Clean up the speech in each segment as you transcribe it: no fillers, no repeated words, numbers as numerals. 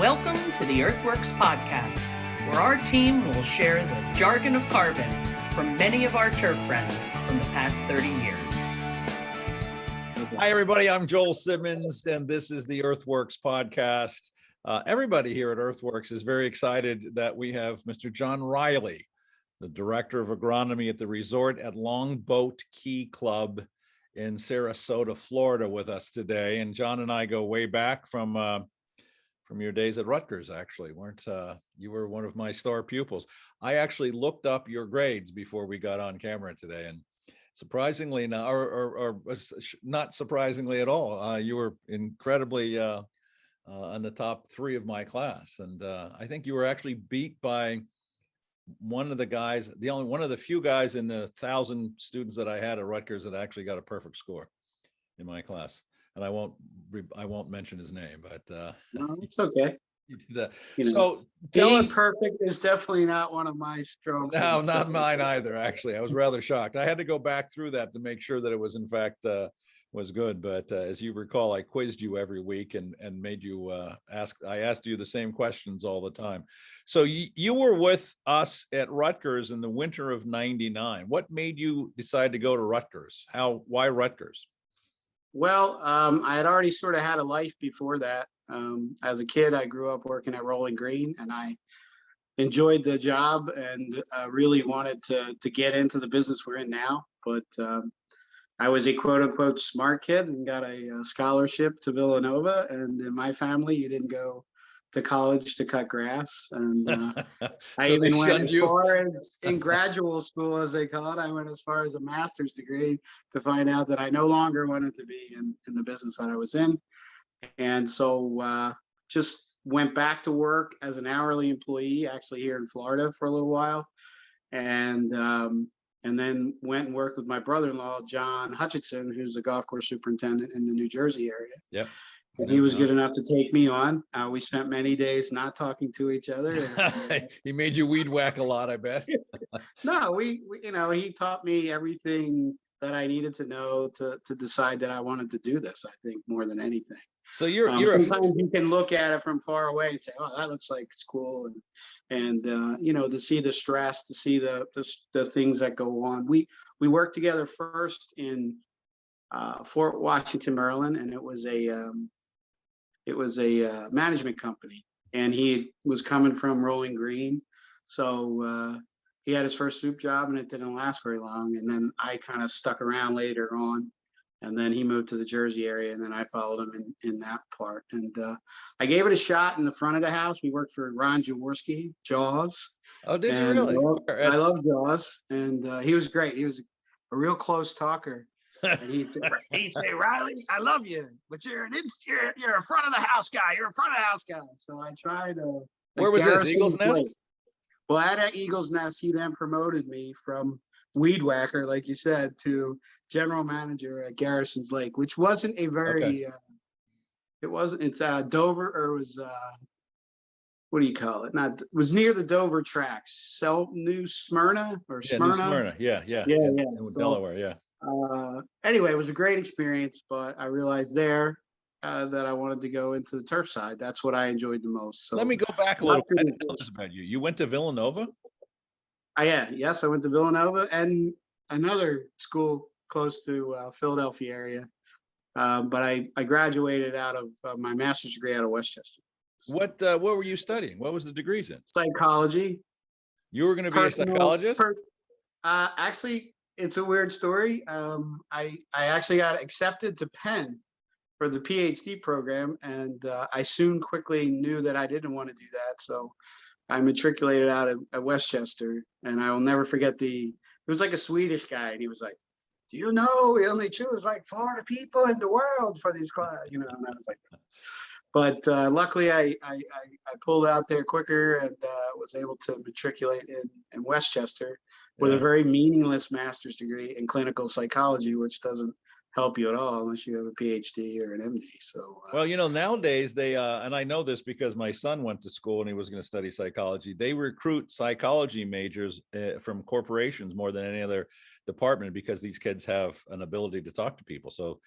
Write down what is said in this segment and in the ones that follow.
Welcome to the EarthWorks podcast, where our team will share the jargon of carbon from many of our turf friends from the past 30 years. Hi, everybody. I'm Joel Simmons, and this is the EarthWorks podcast. Everybody here at EarthWorks is very excited that we have Mr. John Reilly, the Director of Agronomy at the resort at Longboat Key Club in Sarasota, Florida, with us today. And John and I go way back from your days at Rutgers. Actually, you were one of my star pupils. I actually looked up your grades before we got on camera today, and surprisingly, or not surprisingly at all, you were incredibly on the top 3 of my class, and I think you were actually beat by one of the guys, one of the few guys in the 1,000 students that I had at Rutgers that actually got a perfect score in my class. And I won't mention his name, but no, it's okay. So tell us. Perfect is definitely not one of my strong suits. No, not mine either. Actually, I was rather shocked. I had to go back through that to make sure that it was in fact was good. But as you recall, I quizzed you every week and made you ask. I asked you the same questions all the time. So you were with us at Rutgers in the winter of '99. What made you decide to go to Rutgers? Why Rutgers? Well, I had already sort of had a life before that. As a kid, I grew up working at Rolling Green, and I enjoyed the job and really wanted to get into the business we're in now. But I was a quote unquote smart kid and got a scholarship to Villanova. And in my family, you didn't go to college to cut grass. And I even went as far as in graduate school, as they call it. I went as far as a master's degree to find out that I no longer wanted to be in the business that I was in. And so just went back to work as an hourly employee, actually here in Florida for a little while. And then went and worked with my brother-in-law, John Hutchinson, who's a golf course superintendent in the New Jersey area. Yep. And he was good enough to take me on. We spent many days not talking to each other. And, he made you weed whack a lot, I bet. No, we he taught me everything that I needed to know to decide that I wanted to do this, I think, more than anything. So you're sometimes you can look at it from far away and say, oh, that looks like it's cool. And to see the stress, to see the things that go on. We worked together first in Fort Washington, Maryland, and it was a management company, and he was coming from Rolling Green. So he had his first soup job, and it didn't last very long. And then I kind of stuck around later on, and then he moved to the Jersey area, and then I followed him in that part. And I gave it a shot in the front of the house. We worked for Ron Jaworski, Jaws. Oh, did you really? I love Jaws, and he was great. He was a real close talker. And he'd say, Reilly, I love you, but you're a front of the house guy. You're a front of the house guy. So I tried. Where was this? Eagles Nest? Well, at Eagles Nest, he then promoted me from weed whacker, like you said, to general manager at Garrison's Lake, which wasn't a very. Okay. It's Dover, or it was what do you call it? It was near the Dover tracks. New Smyrna or Smyrna. New Smyrna. Yeah. In Delaware, yeah. Anyway, it was a great experience, but I realized there that I wanted to go into the turf side. That's what I enjoyed the most. So let me go back a little bit and tell us about you. You went to Villanova? Yes, I went to Villanova and another school close to Philadelphia area. But I graduated out of my master's degree out of Westchester. What were you studying? What was the degrees in? Psychology. You were going to be a psychologist? Actually, it's a weird story. I actually got accepted to Penn for the PhD program, and I quickly knew that I didn't want to do that. So I matriculated out at Westchester, and I will never forget it was like a Swedish guy, and he was like, do you know we only choose like 40 people in the world for these classes? And I was like, but luckily I pulled out there quicker and was able to matriculate in Westchester with a very meaningless master's degree in clinical psychology, which doesn't help you at all unless you have a PhD or an MD. So, well, nowadays they, and I know this because my son went to school and he was going to study psychology. They recruit psychology majors from corporations more than any other department because these kids have an ability to talk to people. So,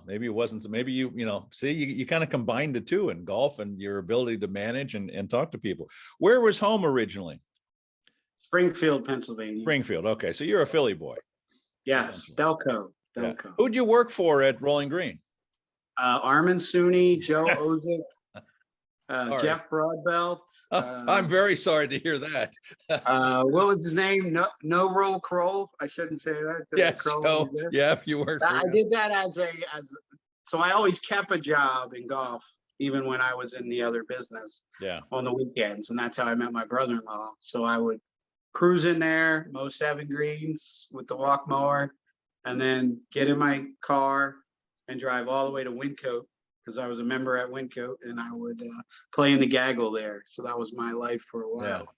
maybe it wasn't, so maybe you kind of combined the two in golf and your ability to manage and talk to people. Where was home originally? Springfield, Pennsylvania. Springfield. Okay. So you're a Philly boy. Yes. Delco. Yeah. Who'd you work for at Rolling Green? Armin Sooney, Joe Ozick, Jeff Broadbelt. I'm very sorry to hear that. What was his name? No Roll Kroll. I shouldn't say that. Yes, Joe. Yeah, you worked for I did that so I always kept a job in golf, even when I was in the other business. Yeah. On the weekends, and that's how I met my brother-in-law. So I would cruise in there, mow 7 greens with the walk mower, and then get in my car and drive all the way to Wyncote, because I was a member at Wyncote, and I would play in the gaggle there. So that was my life for a while.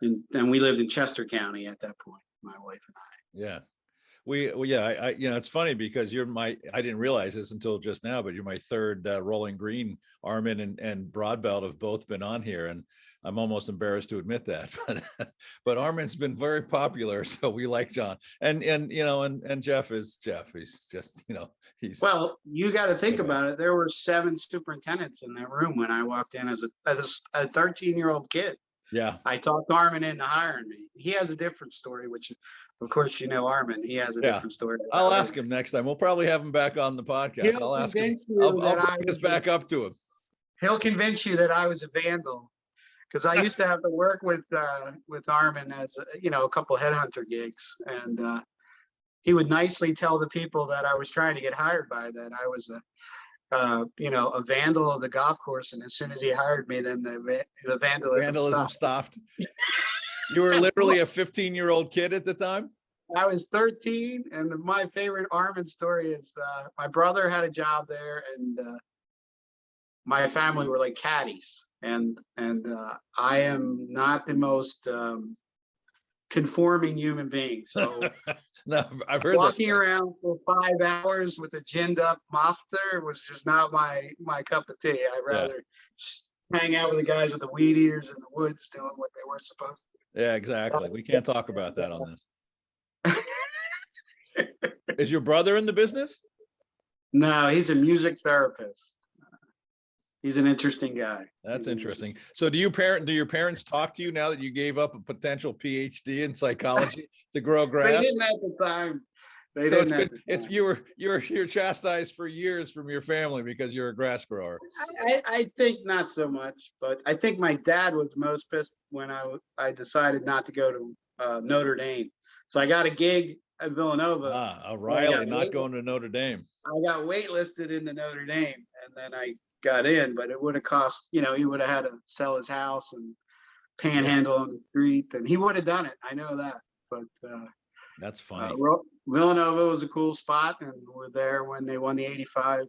Yeah. And we lived in Chester County at that point, my wife and I. Yeah. I it's funny because I didn't realize this until just now, but you're my third Rolling Green. Armin and Broadbelt have both been on here, and I'm almost embarrassed to admit that, but Armin's been very popular, so we like John, and Jeff is Jeff. He's just he's. Well, you got to think about it. There were 7 superintendents in that room when I walked in as a 13-year-old kid. Yeah, I talked Armin into hiring me. He has a different story, which, of course, Armin. He has a different story. I'll ask him next time. We'll probably have him back on the podcast. I'll ask him. I'll bring this back up to him. He'll convince you that I was a vandal, because I used to have to work with Armin as a couple headhunter gigs, and he would nicely tell the people that I was trying to get hired by that I was a vandal of the golf course, and as soon as he hired me, then the vandalism stopped. You were literally a 15-year-old kid at the time? I was 13, and my favorite Armin story is my brother had a job there, and my family were like caddies, and I am not the most conforming human being. So no, I've heard walking around for 5 hours with a ginned up mofter was just not my cup of tea. I'd rather hang out with the guys with the weed eaters in the woods doing what they were supposed to. Yeah, exactly. We can't talk about that on this. Is your brother in the business? No, he's a music therapist. He's an interesting guy. That's interesting. So do your parents talk to you now that you gave up a potential PhD in psychology to grow grass? They didn't at the time. You're chastised for years from your family because you're a grass grower. I think not so much, but I think my dad was most pissed when I decided not to go to Notre Dame. So I got a gig at Villanova. Reilly not going to Notre Dame. I got waitlisted into Notre Dame, and then I got in, but it would have cost, he would have had to sell his house and panhandle on the street, and he would have done it. I know that, but that's funny. Villanova was a cool spot, and we're there when they won the '85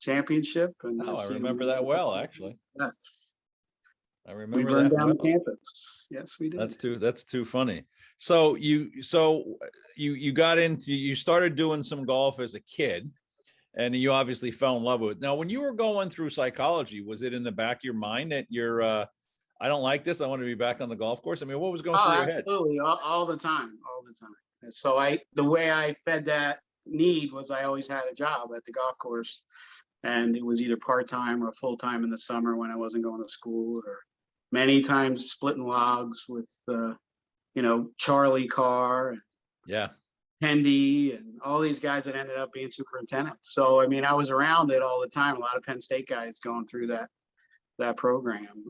championship. And I remember that well, actually. Yes, I remember. We burned down the campus. Yes, we did. That's too funny. So you got into, you started doing some golf as a kid, and you obviously fell in love with it. Now, when you were going through psychology, was it in the back of your mind that you're, I don't like this, I want to be back on the golf course? I mean, what was going through your head? Absolutely, all the time. And so the way I fed that need was I always had a job at the golf course, and it was either part-time or full-time in the summer when I wasn't going to school, or many times splitting logs with, Charlie Carr. Yeah. Pendy and all these guys that ended up being superintendents. So, I mean, I was around it all the time. A lot of Penn State guys going through that program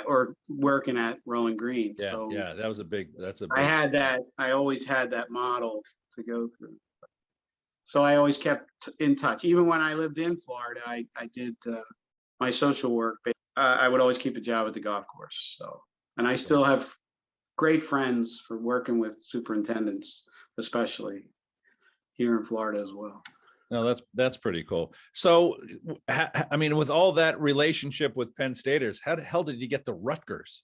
or working at Rolling Green. Yeah, so yeah, that's a big. I always had that model to go through. So I always kept in touch. Even when I lived in Florida, I did my social work. I would always keep a job at the golf course. So, and I still have great friends for working with superintendents, especially here in Florida as well. No, that's pretty cool. So, I mean, with all that relationship with Penn Staters, how the hell did you get to Rutgers?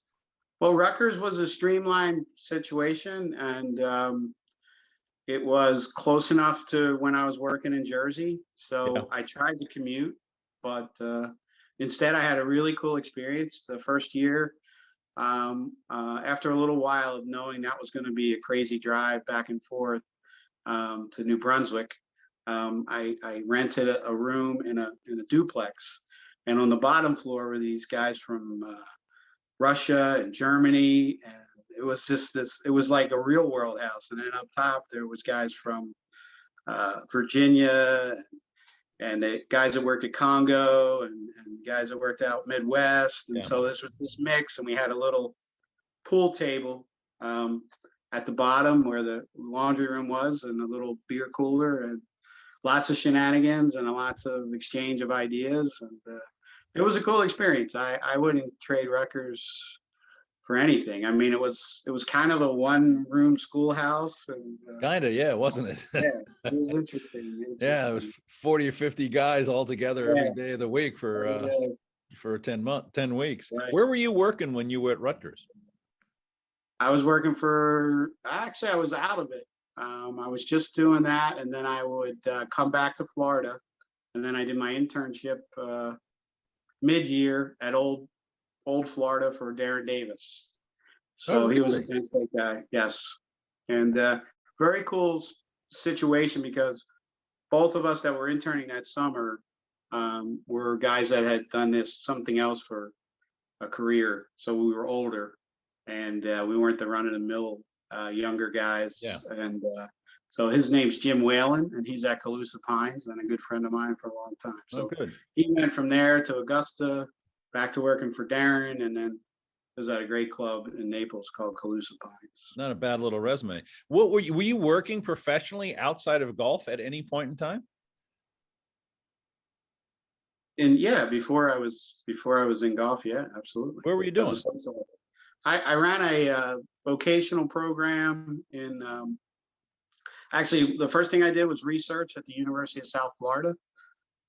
Well, Rutgers was a streamlined situation, and it was close enough to when I was working in Jersey. So Yeah. I tried to commute, but instead I had a really cool experience the first year. After a little while of knowing that was going to be a crazy drive back and forth to New Brunswick, I rented a room in a duplex, and on the bottom floor were these guys from Russia and Germany, and it was just this. It was like a real world house, and then up top there was guys from Virginia, and the guys that worked at Congo, and guys that worked out Midwest, and Yeah. so this was this mix, and we had a little pool table at the bottom where the laundry room was, and a little beer cooler, and lots of shenanigans and lots of exchange of ideas, and it was a cool experience. I wouldn't trade Rutgers for anything. I mean, it was kind of a one room schoolhouse, and Kind of, yeah, wasn't it? yeah, it was interesting. Yeah, it was 40 or 50 guys all together Yeah. every day of the week for 10 weeks. Right. Where were you working when you were at Rutgers? I was working for, actually, I was out of it. I was just doing that, and then I would come back to Florida, and then I did my internship mid-year at old Florida for Darren Davis. So he was a Penn State guy, yes. And very cool situation, because both of us that were interning that summer were guys that had done something else for a career. So we were older, and we weren't the run-of-the-mill younger guys. Yeah. And so his name's Jim Whalen, and he's at Calusa Pines, and a good friend of mine for a long time. So good. he went from there to Augusta, back to working for Darren, and then was at a great club in Naples called Calusa Pines. Not a bad little resume. What were you working professionally outside of golf at any point in time? And yeah, before I was in golf, yeah, absolutely. Where were you doing? I ran a vocational program in. Actually, the first thing I did was research at the University of South Florida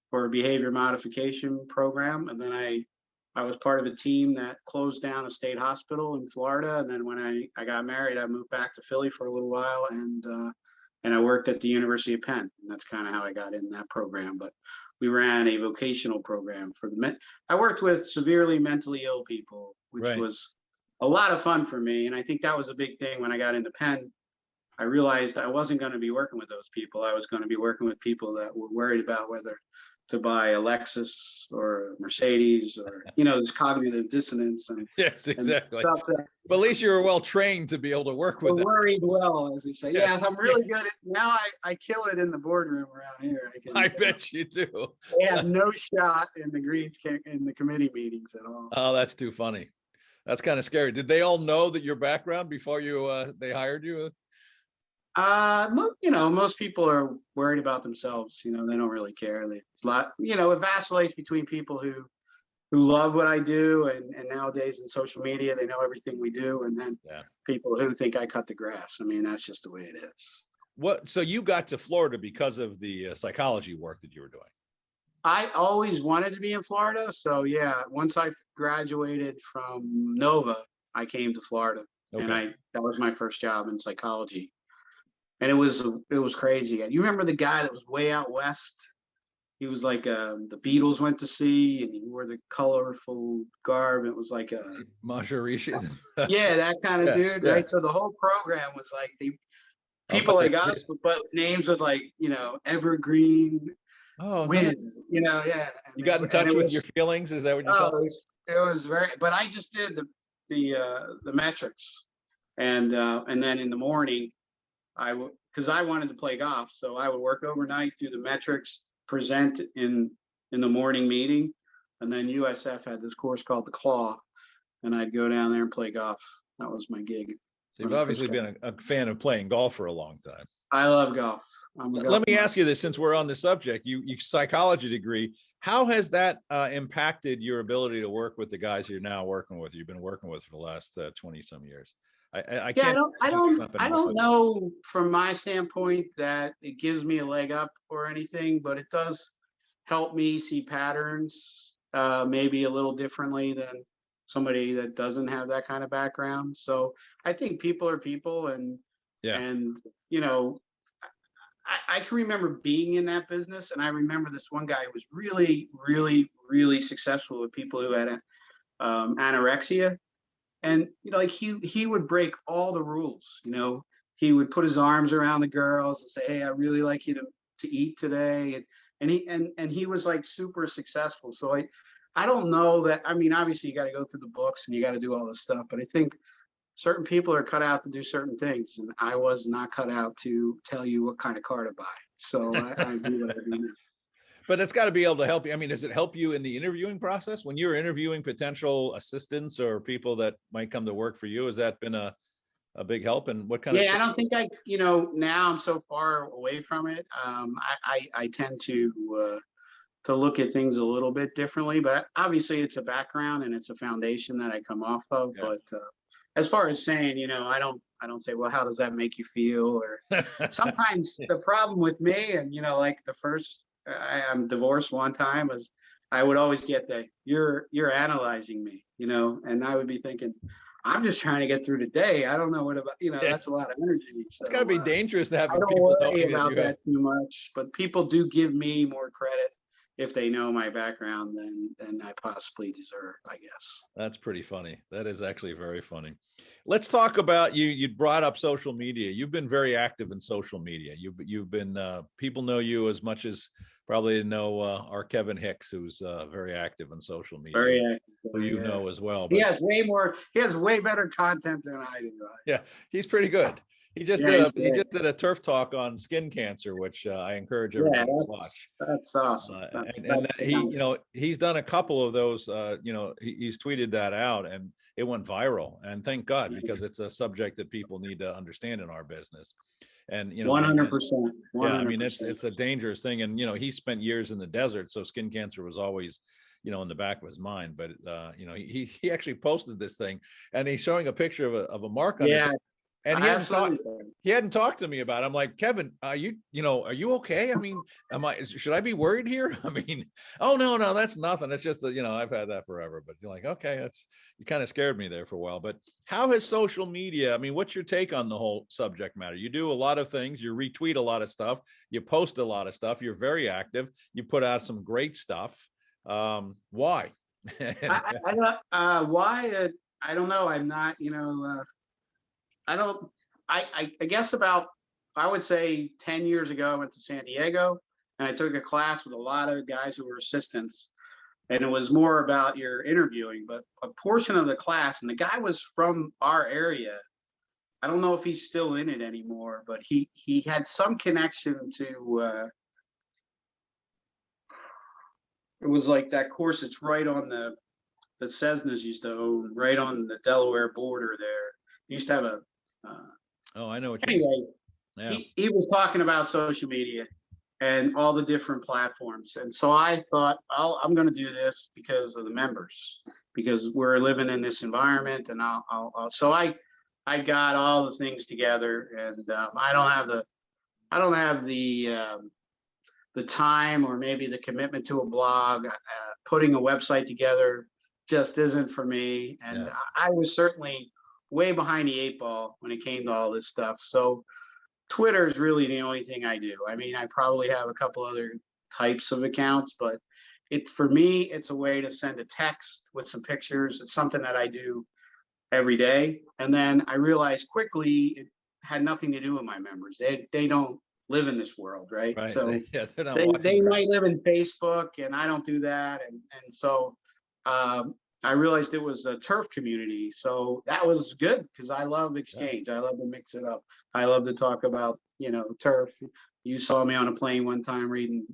for a behavior modification program, and then I was part of a team that closed down a state hospital in Florida. And then when I got married, I moved back to Philly for a little while, and I worked at the University of Penn, and that's kind of how I got in that program. But we ran a vocational program for the men. I worked with severely mentally ill people, which was a lot of fun for me. And I think that was a big thing when I got into Penn. I realized I wasn't going to be working with those people. I was going to be working with people that were worried about whether to buy a Lexus or a Mercedes, or, this cognitive dissonance. And yes, exactly. And but at least you were well trained to be able to work with them. Worried well, as we say. Yes. Yeah, I'm really good at now. I kill it in the boardroom around here. I bet you do. They have no shot in the committee meetings at all. Oh, that's too funny. That's kind of scary. Did they all know that your background before they hired you? Most people are worried about themselves. They don't really care. It's a lot. It vacillates between people who love what I do, and nowadays in social media they know everything we do, and then people who think I cut the grass. I mean, that's just the way it is. So you got to Florida because of the psychology work that you were doing? I always wanted to be in Florida, so yeah. Once I graduated from Nova, I came to Florida, and that was my first job in psychology. And it was crazy. You remember the guy that was way out west? He was like the Beatles went to see, and he wore the colorful garb. It was like a Maharishi. Yeah, that kind of dude, right? So the whole program was like people like us, but names with like evergreen winds. Yeah. You got in touch with your feelings? Is that what you're telling me? It was very. But I just did the metrics, and then in the morning, because I wanted to play golf, so I would work overnight, do the metrics, present in the morning meeting, and then USF had this course called the Claw, and I'd go down there and play golf. That was my gig. So you've obviously been a fan of playing golf for a long time. I love golf. Let me ask you this, since we're on the subject, you psychology degree, how has that impacted your ability to work with the guys you're now working with, you've been working with for the last 20 some years? I don't know from my standpoint that it gives me a leg up or anything, but it does help me see patterns maybe a little differently than somebody that doesn't have that kind of background. So I think people are people, and I can remember being in that business, and I remember this one guy who was really, really, really successful with people who had anorexia, and like he would break all the rules. He would put his arms around the girls and say, "Hey, I really like you to eat today," and he was like super successful. So I don't know that. I mean, obviously you got to go through the books and you got to do all this stuff, but I think certain people are cut out to do certain things, and I was not cut out to tell you what kind of car to buy. So I do what I do now. But it's got to be able to help you. I mean, does it help you in the interviewing process when you're interviewing potential assistants or people that might come to work for you? Has that been a big help? And what kind of? Yeah, I don't think now I'm so far away from it. I tend to look at things a little bit differently, but obviously it's a background and it's a foundation that I come off of. Yeah. But as far as saying, I don't say, well, how does that make you feel? Or sometimes the problem with me, and like the first, I'm divorced one time, was I would always get that you're analyzing me, and I would be thinking, I'm just trying to get through the day. I don't know what about, Yes. That's a lot of energy. So, It's got to be dangerous to have I don't people worry knowing about that that too much, but people do give me more credit if they know my background than I possibly deserve, I guess. That's pretty funny. That is actually very funny. Let's talk about you. You brought up social media. You've been very active in social media. You've been people know you as much as probably know our Kevin Hicks, who's very active in social media. Very active, who you know as well. But he has way better content than I do. Yeah, he's pretty good. He just did a turf talk on skin cancer, which I encourage everybody to watch. That's awesome. He's done a couple of those. He's tweeted that out, and it went viral. And thank God, because it's a subject that people need to understand in our business. And 100%. Yeah, I mean it's a dangerous thing. And he spent years in the desert, so skin cancer was always in the back of his mind. But he actually posted this thing, and he's showing a picture of a mark on his. And he hadn't talked to me about it. I'm like, Kevin, are you okay? I mean, should I be worried here? I mean, oh no, that's nothing. It's just that, I've had that forever. But you're like, okay, you kind of scared me there for a while. But how has social media, I mean, what's your take on the whole subject matter? You do a lot of things, you retweet a lot of stuff, you post a lot of stuff, you're very active, you put out some great stuff. Why? Why? I don't know. I'm not, I guess I would say 10 years ago, I went to San Diego and I took a class with a lot of guys who were assistants, and it was more about your interviewing, but a portion of the class, and the guy was from our area. I don't know if he's still in it anymore, but he had some connection to, it was like that course. It's right on the Cessnas used to own, right on the Delaware border there. He used to have I know what you mean. Yeah. He was talking about social media and all the different platforms. And so I thought, I'm going to do this because of the members, because we're living in this environment. And so I got all the things together, and I don't have the time or maybe the commitment to a blog. Putting a website together just isn't for me. And I was certainly way behind the 8 ball when it came to all this stuff. So Twitter is really the only thing I do. I mean, I probably have a couple other types of accounts, but for me, it's a way to send a text with some pictures. It's something that I do every day. And then I realized quickly it had nothing to do with my members. They don't live in this world, right? So they might live in Facebook, and I don't do that. And so I realized it was a turf community. So that was good, because I love exchange. I love to mix it up. I love to talk about, turf. You saw me on a plane one time reading,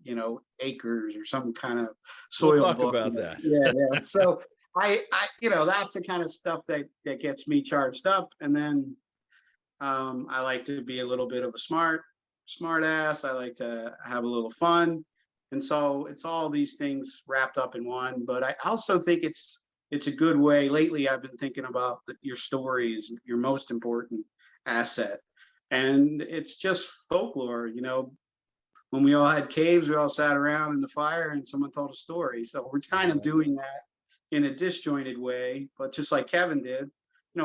acres or some kind of soil talk book. About that. Yeah. So I that's the kind of stuff that gets me charged up. And then I like to be a little bit of a smart ass. I like to have a little fun. And so it's all these things wrapped up in one. But I also think it's a good way. Lately, I've been thinking about your stories, your most important asset. And it's just folklore. When we all had caves, we all sat around in the fire and someone told a story. So we're kind of doing that in a disjointed way, but just like Kevin did.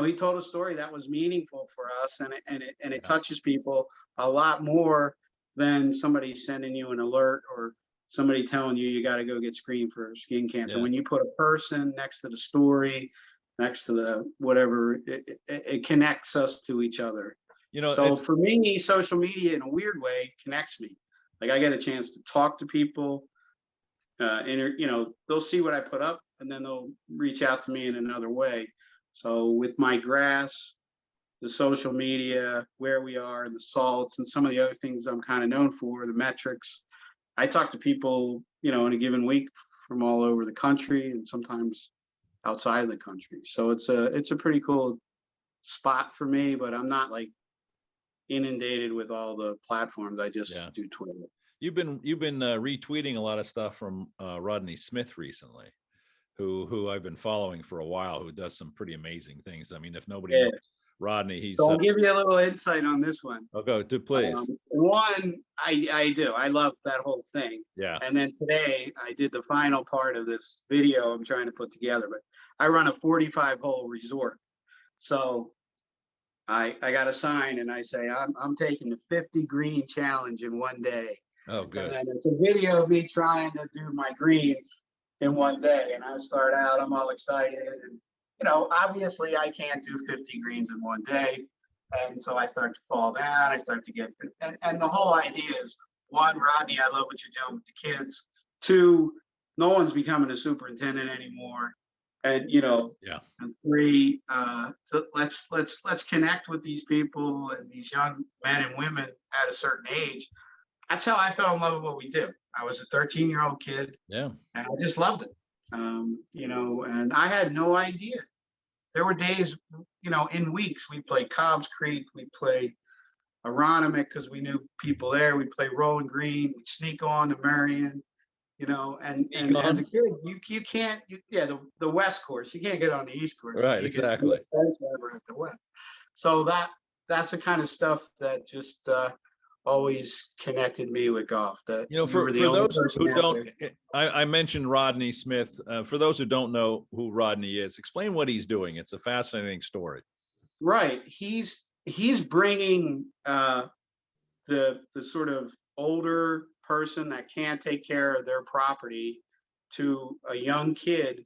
He told a story that was meaningful for us, and it touches people a lot more than somebody sending you an alert or somebody telling you you got to go get screened for skin cancer. Yeah. When you put a person next to the story, next to the whatever, it connects us to each other. So for me, social media in a weird way connects me. Like I get a chance to talk to people, and they'll see what I put up and then they'll reach out to me in another way. So with my grass, the social media, where we are, and the salts, and some of the other things I'm kind of known for, the metrics, I talk to people, in a given week from all over the country and sometimes outside of the country. So it's a pretty cool spot for me, but I'm not like inundated with all the platforms. I just do Twitter. You've been retweeting a lot of stuff from Rodney Smith recently, who I've been following for a while, who does some pretty amazing things. I mean, if nobody knows Rodney, he's. So I'll give you a little insight on this one. I'll go to please. One, I do. I love that whole thing. Yeah. And then today I did the final part of this video I'm trying to put together, but I run a 45-hole resort. So I got a sign and I say, I'm taking the 50 green challenge in one day. Oh, good. And it's a video of me trying to do my greens in one day. And I start out, I'm all excited. And, obviously I can't do 50 greens in one day. And so I start to fall down. I start to get, and the whole idea is, one, Rodney, I love what you're doing with the kids. Two, no one's becoming a superintendent anymore. And, and three, so let's connect with these people and these young men and women at a certain age. That's how I fell in love with what we do. I was a 13-year-old kid. Yeah. And I just loved it. And I had no idea. There were days, in weeks, we played Cobb's Creek, we played agronomic because we knew people there. We'd play Rolling Green, we'd sneak on to Marion, and as a kid, you can't, the West course, you can't get on the East course. Right, exactly. So that's the kind of stuff that just always connected me with golf. That for those who don't, I mentioned Rodney Smith. For those who don't know who Rodney is, explain what he's doing. It's a fascinating story. Right, he's bringing the sort of older person that can't take care of their property to a young kid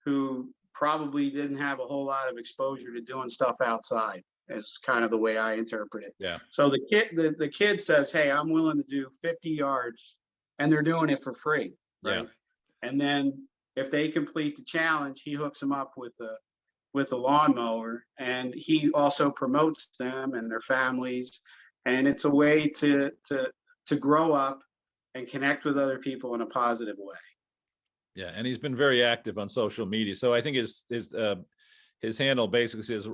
who probably didn't have a whole lot of exposure to doing stuff outside. Is kind of the way I interpret it. Yeah. So the kid says, "Hey, I'm willing to do 50 yards," and they're doing it for free. Right. Yeah. And then if they complete the challenge, he hooks them up with a lawnmower, and he also promotes them and their families. And it's a way to grow up and connect with other people in a positive way. Yeah, and he's been very active on social media. So I think his handle basically says,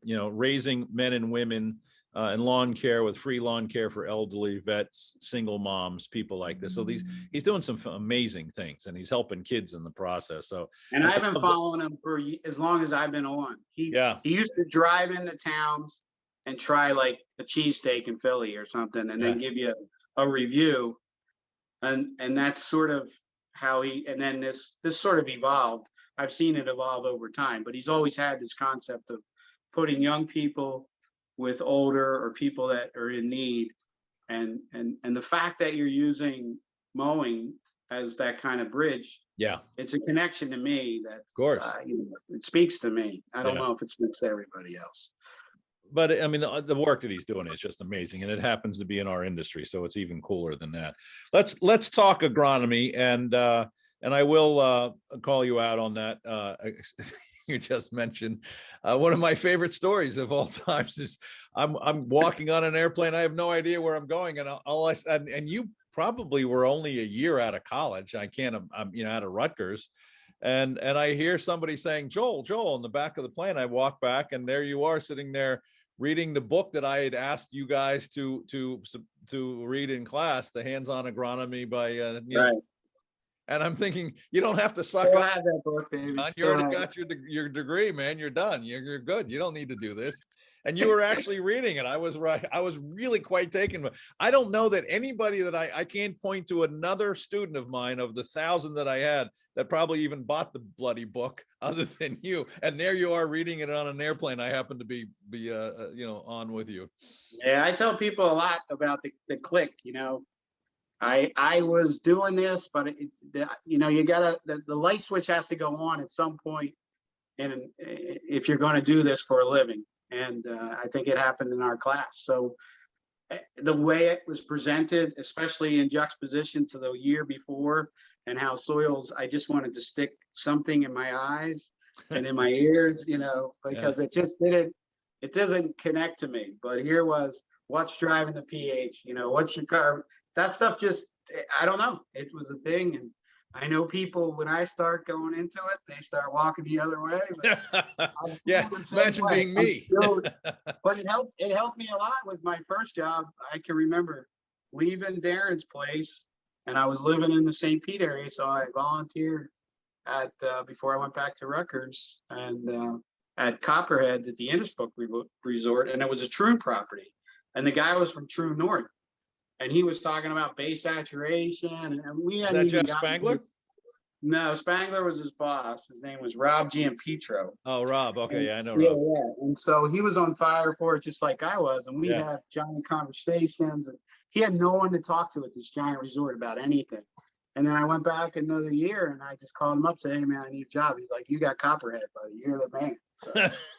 raising men and women in lawn care with free lawn care for elderly vets, single moms, people like this. So he's doing some amazing things, and he's helping kids in the process. So, and I've been following him for as long as I've been on. He used to drive into towns and try like a cheesesteak in Philly or something, and then give you a review. And that's sort of how and then this sort of evolved. I've seen it evolve over time, but he's always had this concept of putting young people with older or people that are in need, and the fact that you're using mowing as that kind of bridge, it's a connection to me that, of course, it speaks to me. I don't know if it speaks to everybody else. But I mean, the work that he's doing is just amazing, and it happens to be in our industry, so it's even cooler than that. Let's talk agronomy, and I will call you out on that. You just mentioned one of my favorite stories of all times is I'm walking on an airplane. I have no idea where I'm going, and and you probably were only a year out of college. I'm out of Rutgers, and I hear somebody saying, Joel, in the back of the plane. I walk back, and there you are sitting there reading the book that I had asked you guys to read in class, The Hands-on Agronomy by Neil. Right. And I'm thinking, you don't have to suck Still up. have that book, baby. You Still already have got your degree, man. You're done. You're good. You don't need to do this. And you were actually reading it. I was right. I was really quite taken. I don't know that anybody that I can't point to another student of mine of the 1,000 that I had that probably even bought the bloody book other than you. And there you are reading it on an airplane. I happen to be on with you. Yeah, I tell people a lot about the click, you know. I was doing this, but you know, you gotta, the light switch has to go on at some point, and if you're going to do this for a living. And I think it happened in our class. So the way it was presented, especially in juxtaposition to the year before, and how soils, I just wanted to stick something in my eyes and in my ears, you know, because it just it doesn't connect to me. But here was, what's driving the pH, you know, what's your carb, that stuff just, I don't know, it was a thing. And I know people, when I start going into it, they start walking the other way. But yeah, imagine being me. But it helped me a lot with my first job. I can remember leaving Darren's place, and I was living in the St. Pete area, so I volunteered at before I went back to Rutgers, and at Copperhead at the Innisbrook Resort, and it was a Troon property, and the guy was from True North, and he was talking about base saturation, and we hadn't Is that even Jeff Spangler? No, Spangler was his boss. His name was Rob Giampetro. Oh, Rob. Okay, And, yeah, I know Rob. Yeah. And so he was on fire for it, just like I was. And we had giant conversations. And he had no one to talk to at this giant resort about anything. And then I went back another year, and I just called him up, said, "Hey man, I need a job." He's like, "You got Copperhead, buddy. You're the man." So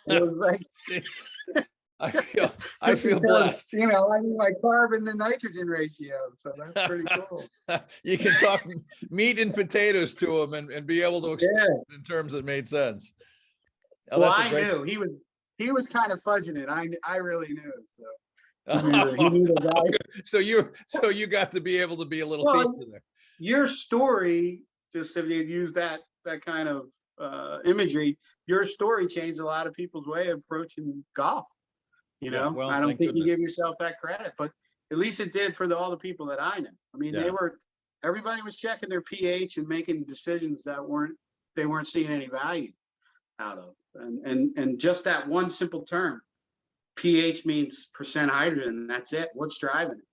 it was like. I feel blessed. You know, I mean, my carbon to nitrogen ratio, so that's pretty cool. You can talk meat and potatoes to him and be able to explain it in terms that made sense. Oh, well, I knew he was kind of fudging it. I really knew. So he knew the guy. So you got to be able to be a little teacher there. Your story, just if you use that kind of imagery, your story changed a lot of people's way of approaching golf. You know, well, I don't think you give yourself that credit, but at least it did for all the people that I know. I mean, everybody was checking their pH and making decisions that they weren't seeing any value out of. And just that one simple term, pH means percent hydrogen. That's it. What's driving it?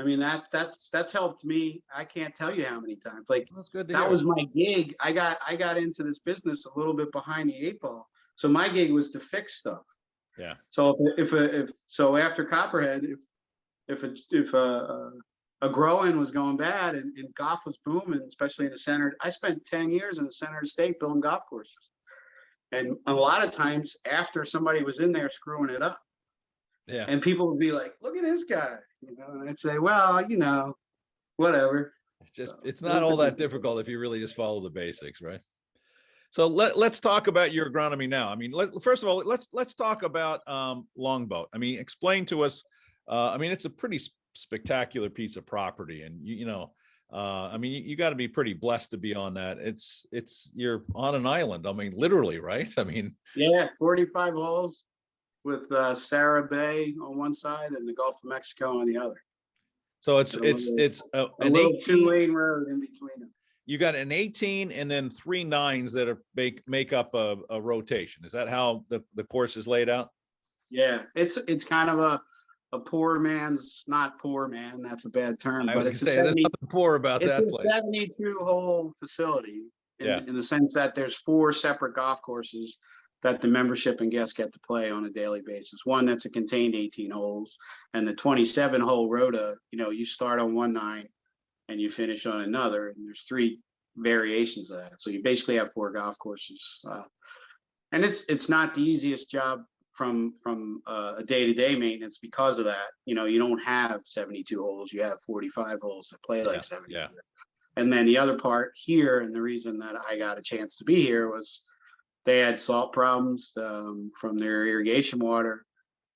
I mean, that's helped me. I can't tell you how many times. Like, that's good to that hear. was my gig. I got into this business a little bit behind the 8 ball. So my gig was to fix stuff. Yeah. So so after Copperhead, if a growing was going bad and golf was booming, especially in the center, I spent 10 years in the center of the state building golf courses, and a lot of times after somebody was in there screwing it up, and people would be like, "Look at this guy," you know, and I'd say, "Well, you know, whatever." It's not all that difficult if you really just follow the basics, right? So let's talk about your agronomy now. I mean, first of all, let's talk about Longboat. I mean, explain to us. I mean, it's a pretty spectacular piece of property, and I mean, you got to be pretty blessed to be on that. You're on an island. I mean, literally, right? I mean, 45 holes with Sarah Bay on one side and the Gulf of Mexico on the other. So it's an 2-lane road in between them. You got an 18 and then 3 9s that make up a rotation. Is that how the course is laid out? Yeah, it's kind of a poor man's, not poor man. That's a bad term. I was going to say, there's nothing poor about that place. It's a 72-hole facility in the sense that there's 4 separate golf courses that the membership and guests get to play on a daily basis. One that's a contained 18 holes, and the 27-hole rota, you know, you start on one 9 and you finish on another, and there's 3 variations of that. So you basically have 4 golf courses, and it's not the easiest job from a day-to-day maintenance because of that. You know, you don't have 72 holes; you have 45 holes that play like 72. Yeah. And then the other part here, and the reason that I got a chance to be here was they had salt problems from their irrigation water.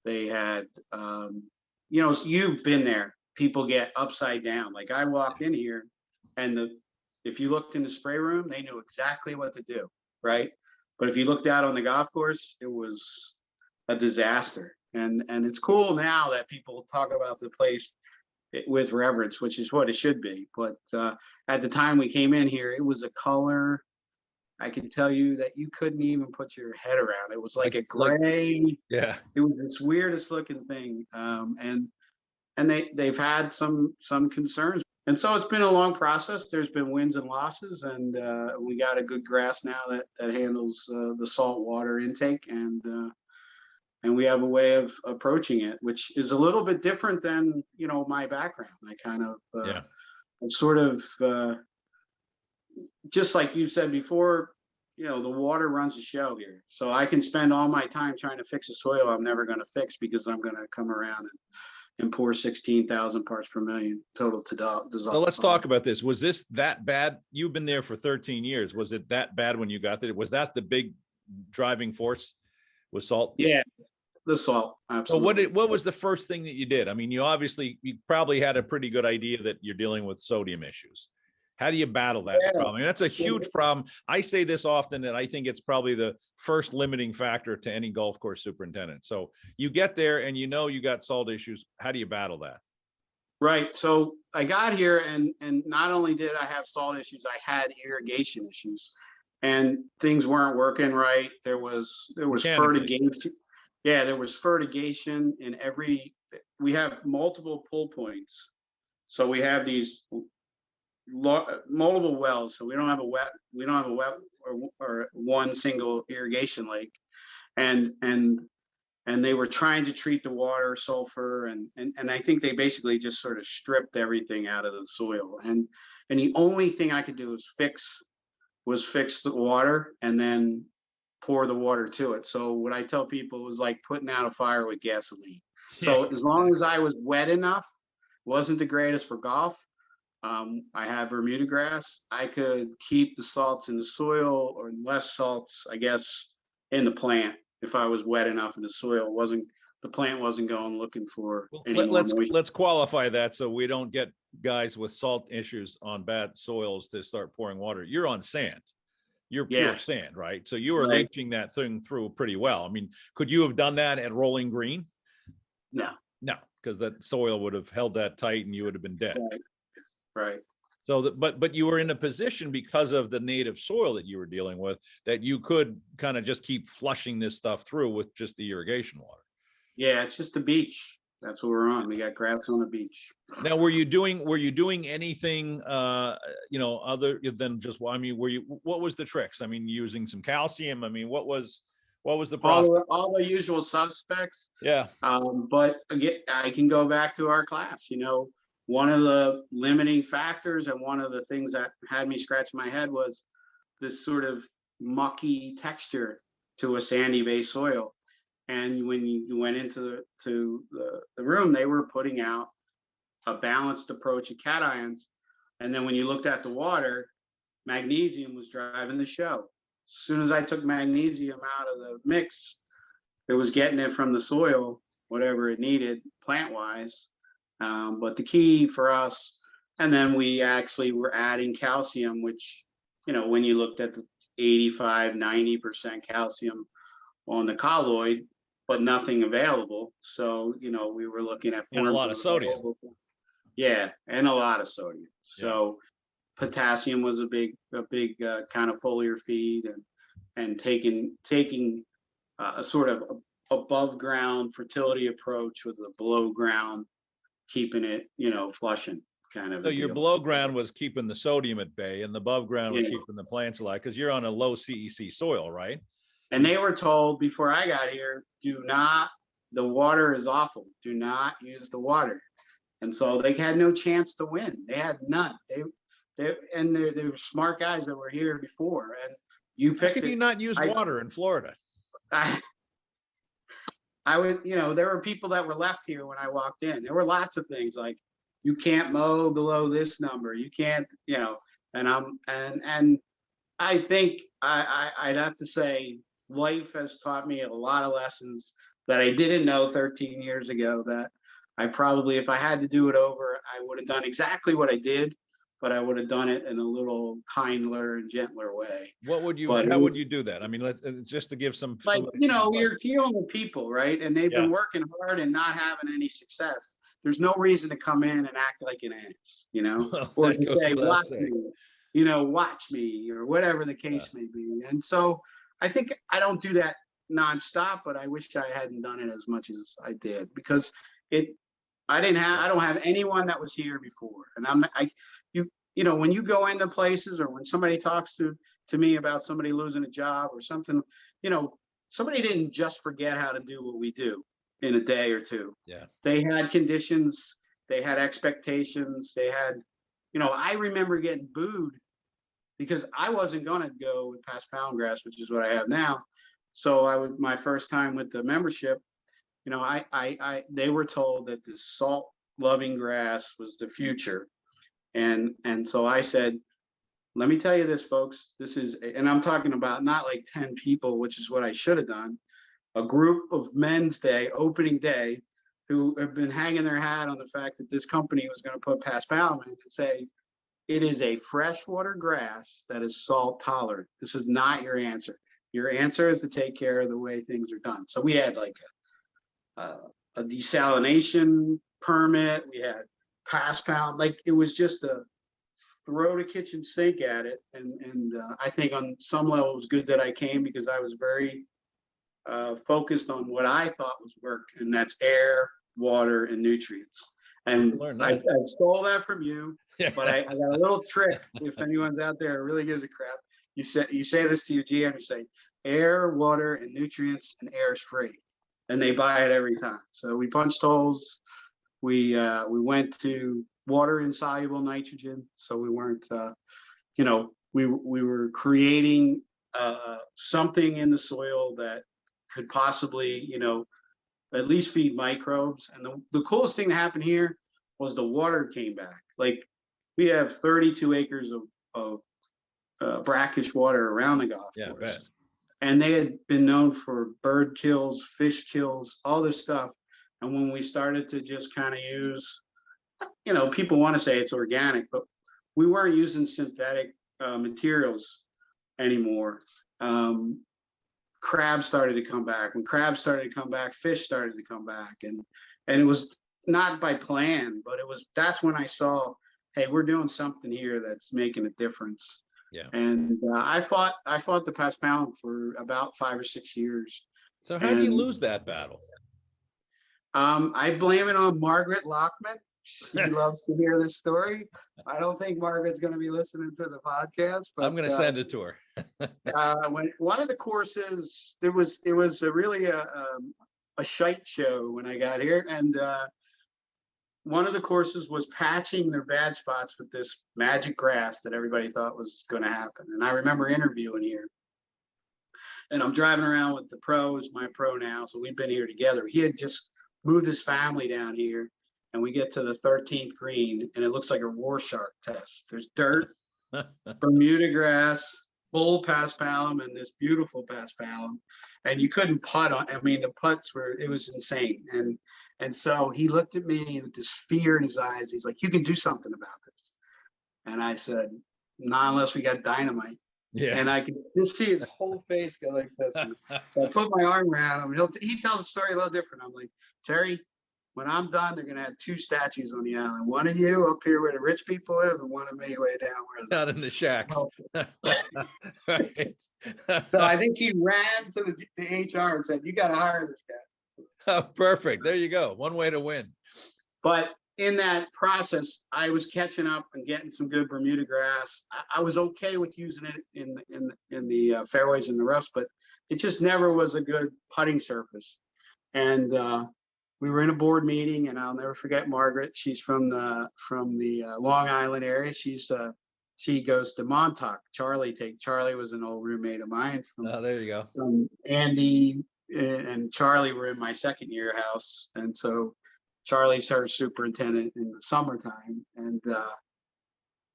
They had, you know, you've been there. People get upside down. Like, I walked in here, and if you looked in the spray room, they knew exactly what to do, right? But if you looked out on the golf course, it was a disaster. And it's cool now that people talk about the place with reverence, which is what it should be. But at the time we came in here, it was a color I can tell you that you couldn't even put your head around. It was like a gray. Yeah. It was this weirdest looking thing, and they've had some concerns, and so it's been a long process. There's been wins and losses, and we got a good grass now that handles the salt water intake, and we have a way of approaching it, which is a little bit different than my background. I kind of sort of just like you said before, the water runs the show here. So I can spend all my time trying to fix a soil I'm never going to fix, because I'm going to come around and pour 16,000 parts per million total to dissolve. So let's talk about this. Was this that bad? You've been there for 13 years. Was it that bad when you got there? Was that the big driving force, was salt? Yeah, the salt. Absolutely. So what was the first thing that you did? I mean, you probably had a pretty good idea that you're dealing with sodium issues. How do you battle that problem? I mean, that's a huge problem. I say this often, that I think it's probably the first limiting factor to any golf course superintendent. So you get there and you got salt issues. How do you battle that? Right. So I got here, and not only did I have salt issues, I had irrigation issues, and things weren't working right. There was fertigation. Yeah, there was fertigation in we have multiple pull points. So we have these multiple wells, so we don't have a wet or one single irrigation lake, and they were trying to treat the water, sulfur, and I think they basically just sort of stripped everything out of the soil, and the only thing I could do was fix the water and then pour the water to it. So what I tell people was like putting out a fire with gasoline. So as long as I was wet enough, wasn't the greatest for golf. I have Bermuda grass. I could keep the salts in the soil, or less salts, I guess, in the plant if I was wet enough in the soil. The plant wasn't going looking for any more moisture. Let's qualify that so we don't get guys with salt issues on bad soils to start pouring water. You're on sand. You're pure sand, right? So you were leaching that thing through pretty well. I mean, could you have done that at Rolling Green? No, because that soil would have held that tight and you would have been dead. Right. So but you were in a position, because of the native soil that you were dealing with, that you could kind of just keep flushing this stuff through with just the irrigation water. Yeah, it's just the beach. That's what we're on. We got grass on the beach. Now, were you doing anything, other than just, what was the tricks? I mean, using some calcium. I mean, what was the process? All the usual suspects. Yeah. But again, I can go back to our class. One of the limiting factors, and one of the things that had me scratch my head, was this sort of mucky texture to a sandy base soil. And when you went into the room, they were putting out a balanced approach of cations. And then when you looked at the water, magnesium was driving the show. As soon as I took magnesium out of the mix, it was getting it from the soil, whatever it needed plant-wise. But the key for us, and then we actually were adding calcium, which, when you looked at the 85-90% calcium on the colloid, but nothing available. So, we were looking at and a lot of sodium. Yeah, and a lot of sodium. So potassium was a big kind of foliar feed, and taking a sort of above ground fertility approach with a below ground, keeping it, flushing kind of. So your below ground was keeping the sodium at bay, and the above ground was keeping the plants alive, because you're on a low CEC soil, right? And they were told before I got here, the water is awful. Do not use the water. And so they had no chance to win. They had none. They were smart guys that were here before. And you picked. How can you not use water in Florida? I would, there were people that were left here when I walked in. There were lots of things like, you can't mow below this number. You can't, and I think I'd have to say life has taught me a lot of lessons that I didn't know 13 years ago, that I probably, if I had to do it over, I would have done exactly what I did, but I would have done it in a little kinder and gentler way. How would you do that? I mean, just to give some, you're dealing with people, right? And they've been working hard and not having any success. there's no reason to come in and act like an ass, you know, Well, or that to goes say, without watch saying. me, you know, watch me, or whatever the case may be. And so I think I don't do that nonstop, but I wish I hadn't done it as much as I did, because I don't have anyone that was here before. And you know, when you go into places, or when somebody talks to me about somebody losing a job or something, you know, somebody didn't just forget how to do what we do in a day or two. Yeah. They had conditions, they had expectations, they had, you know, I remember getting booed because I wasn't going to go with paspalum grass, which is what I have now. So my first time with the membership, you know, they were told that the salt loving grass was the future. And so I said, let me tell you this, folks, this is, and I'm talking about not like 10 people, which is what I should have done, a group of men's day, opening day, who have been hanging their hat on the fact that this company was going to put paspalum in, and say, it is a freshwater grass that is salt tolerant. This is not your answer. Your answer is to take care of the way things are done. So we had like a desalination permit. We had paspalum. Like, it was just a throw the kitchen sink at it. And I think on some level it was good that I came, because I was very focused on what I thought was work, and that's air, water, and nutrients. And I stole that from you, but I got a little trick. If anyone's out there who really gives a crap, you say this to your GM, you say air, water, and nutrients, and air is free, and they buy it every time. So we punched holes. We went to water insoluble nitrogen, so we weren't, you know, we were creating something in the soil that could possibly, you know, at least feed microbes. And the coolest thing that happened here was the water came back. Like, we have 32 acres of brackish water around the golf course. And they had been known for bird kills, fish kills, all this stuff. And when we started to just kind of use, you know, people want to say it's organic, but we weren't using synthetic materials anymore. Crabs started to come back. When crabs started to come back, fish started to come back. And it was not by plan, but that's when I saw, hey, we're doing something here that's making a difference. Yeah. And I fought the paspalum for about 5 or 6 years. So how do you lose that battle? I blame it on Margaret Lockman. She loves to hear this story. I don't think Margaret's going to be listening to the podcast, but I'm going to send it to her. When one of the courses, it was really a shite show when I got here, and one of the courses was patching their bad spots with this magic grass that everybody thought was going to happen. And I remember interviewing here, and I'm driving around with the pros, my pro now, so we've been here together. He had just moved his family down here, and we get to the 13th green, and it looks like a Rorschach test. There's dirt, Bermuda grass, bull paspalum, and this beautiful paspalum, and you couldn't putt on. I mean, the putts it was insane. And so he looked at me with this fear in his eyes. He's like, "You can do something about this." And I said, "Not unless we got dynamite." Yeah. And I could just see his whole face go like this. So I put my arm around him. He tells the story a little different. I'm like, "Terry, when I'm done, they're going to have 2 statues on the island. One of you up here where the rich people live, and one of me way down where Out in the shacks. Right. So I think he ran to the HR and said, "You got to hire this guy." Oh, perfect. There you go. One way to win. But in that process, I was catching up and getting some good Bermuda grass. I was okay with using it in the fairways and the roughs, but it just never was a good putting surface. And we were in a board meeting, and I'll never forget Margaret. She's from the Long Island area. She goes to Montauk. Charlie was an old roommate of mine There you go. from Andy and Charlie were in my second year house. And so Charlie's her superintendent in the summertime.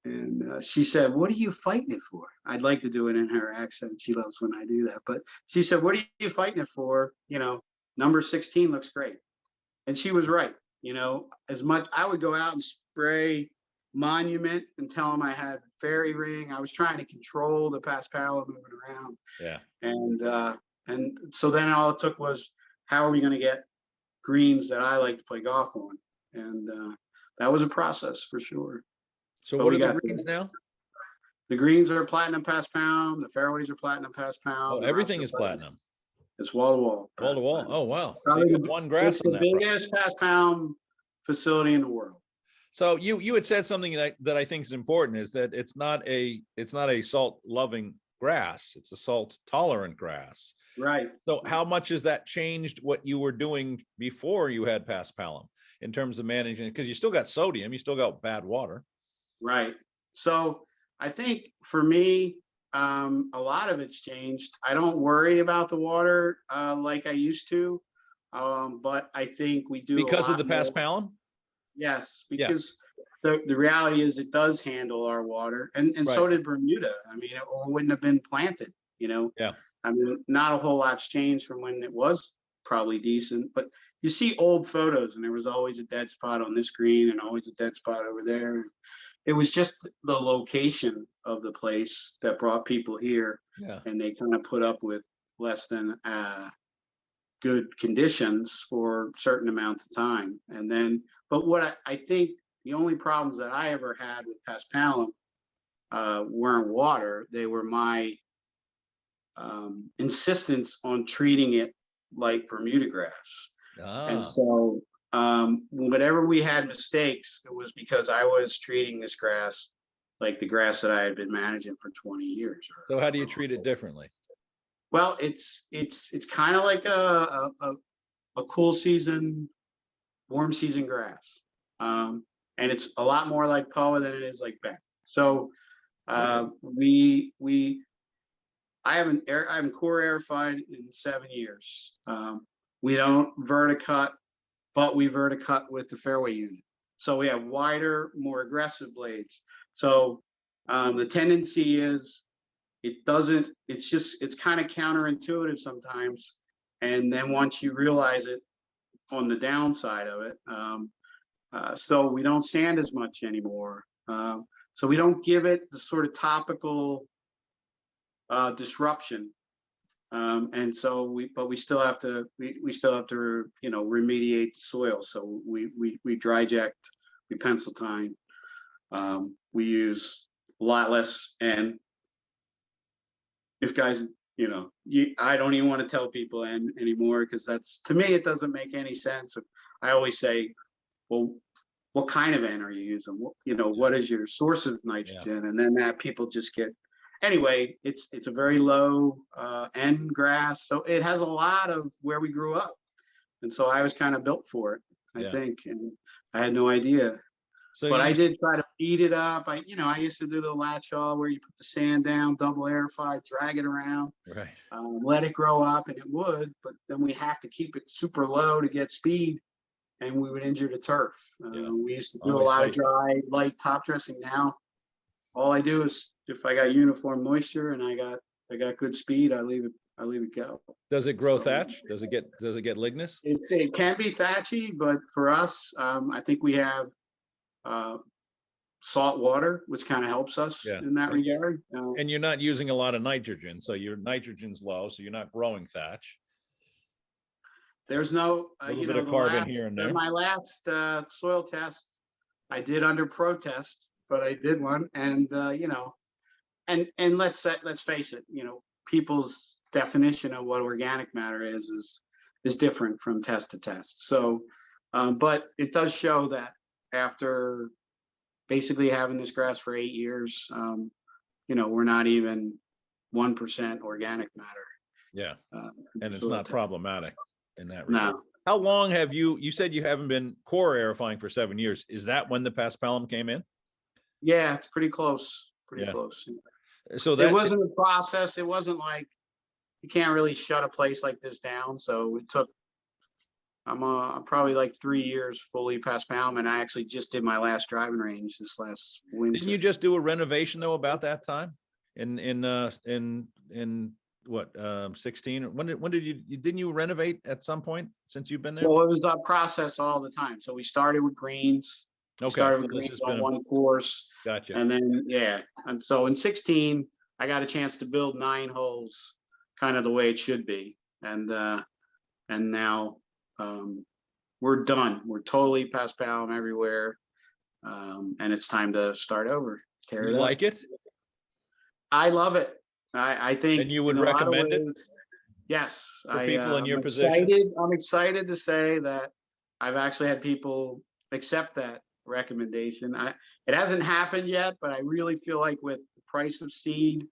And she said, "What are you fighting it for?" I'd like to do it in her accent. She loves when I do that. But she said, "What are you fighting it for? You know, number 16 looks great." And she was right. You know, as much I would go out and spray Monument and tell them I had fairy ring. I was trying to control the paspalum moving around. Yeah. And so then all it took was, how are we going to get greens that I like to play golf on? And that was a process for sure. So But what we are the got greens now? the greens are platinum past pound. The fairways are platinum past pound. Oh, the everything roughs is are platinum. It's wall to wall. Wall to wall. platinum. Oh, wow. So Probably you got one grass it's on the that property. biggest past pound facility in the world. So you had said something that I think is important, is that it's not a salt loving grass. It's a salt tolerant grass. Right. So how much has that changed what you were doing before you had paspalum in terms of managing it? Because you still got sodium, you still got bad water. Right. So I think for me, a lot of it's changed. I don't worry about the water like I used to, but I think we do Because a of the lot more. paspalum? Yes, Yeah. because the reality is it does handle our water, and so Right. did Bermuda. I mean, it wouldn't have been planted, you know. Yeah. I mean, not a whole lot's changed from when it was probably decent, but you see old photos, and there was always a dead spot on this green and always a dead spot over there. It was just the location of the place that brought people here, Yeah. and they kind of put up with less than good conditions for certain amounts of time. And then, but what I think the only problems that I ever had with paspalum weren't water. They were my insistence on treating it like Bermuda grass. And Ah. so whenever we had mistakes, it was because I was treating this grass like the grass that I had been managing for 20 years. So how do you treat it differently? Well, it's kind of like a cool season, warm season grass, and it's a lot more like Koa than it is like Beck. So we I haven't core airified in 7 years. We don't verticut, but we verticut with the fairway unit. So we have wider, more aggressive blades. So the tendency is it's kind of counterintuitive sometimes. And then once you realize it on the downside of it, so we don't sand as much anymore. So we don't give it the sort of topical disruption. And so we still have to remediate the soil. So we dry eject, we pencil tine, we use a lot less. And if guys, I don't even want to tell people anymore, because that's, to me, it doesn't make any sense. I always say, well, what kind of N are you using? What is your source of nitrogen? And then that people just get. Anyway, it's a very low N grass, so it has a lot of where we grew up, and so I was kind of built for it, I think, and I had no idea. So but I did try to beat it up. I used to do the latch all where you put the sand down, double airify, drag it around, right. Let it grow up, and it would. But then we have to keep it super low to get speed, and we would injure the turf. We used to do a lot of dry, light top dressing. Now, all I do is if I got uniform moisture and I got good speed, I leave it go. Does it grow thatch? Does it get lignous? It can be thatchy, but for us, I think we have salt water, which kind of helps us in that regard. And you're not using a lot of nitrogen, so your nitrogen's low, so you're not growing thatch. There's no a little bit of carbon here and there. My last soil test, I did under protest, but I did one, and and let's face it, people's definition of what organic matter is different from test to test. So, but it does show that after basically having this grass for 8 years, we're not even 1% organic matter. Yeah, and it's not problematic in that No. regard. How long have you said you haven't been core airifying for 7 years? Is that when the paspalum came in? Yeah, it's pretty close. Close. So that it wasn't a process. It wasn't like you can't really shut a place like this down. So it took. I'm probably like 3 years fully paspalum, and I actually just did my last driving range this last winter. Didn't you just do a renovation though about that time? In what 16? When did you didn't you renovate at some point since you've been there? Well, it was a process all the time. So we started with greens. Okay, started with greens on one course. Gotcha. And then and so in 16, I got a chance to build 9 holes, kind of the way it should be. And now we're done. We're totally paspalum everywhere. And it's time to start over. Tear You it up. like it? I love it. I think And you would in a lot of recommend it ways, yes, for people in I'm your position? excited. I'm excited to say that I've actually had people accept that recommendation. It hasn't happened yet, but I really feel like with the price of seed,